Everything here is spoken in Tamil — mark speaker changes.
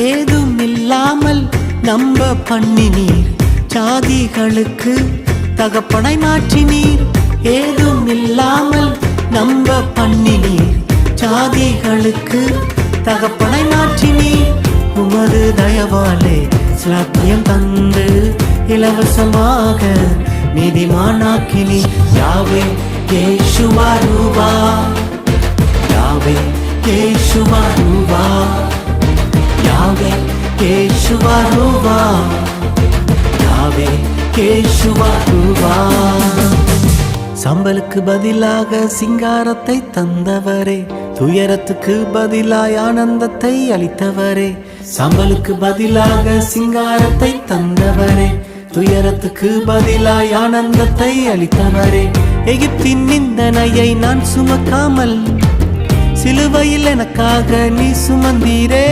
Speaker 1: ஏதும் இல்லாமல் நம்ப பண்ணினீர். ஜாதிகளுக்கு தகப்பனை மாற்றினீர். ஏதும் இல்லாமல் நம்ப பண்ணினீர். ஜாதிகளுக்கு தகப்பனை மாற்றினீர். உமது தயவாலே சாத்தியம் தந்து இலவசமாக நீதிமானாக்கினி. யாவே யேசுவா ரூபா, யாவே யேசுவா ரூபா, யாவே யேசுவா ரூபா, யாவே யேசுவா ரூபா. சம்பலுக்கு பதிலாக சிங்காரத்தை தந்தவரே, துயரத்துக்கு பதிலாய் ஆனந்தத்தை அளித்தவரே. சம்பலுக்கு பதிலாக சிங்காரத்தை தந்தவரே, துயரத்துக்கு பதிலாய் ஆனந்தத்தை அளித்தவரே. எகிப்தின் நிந்தனையை நான் சுமக்காமல் சிலுவையில் எனக்காக நீ சுமந்தீரே.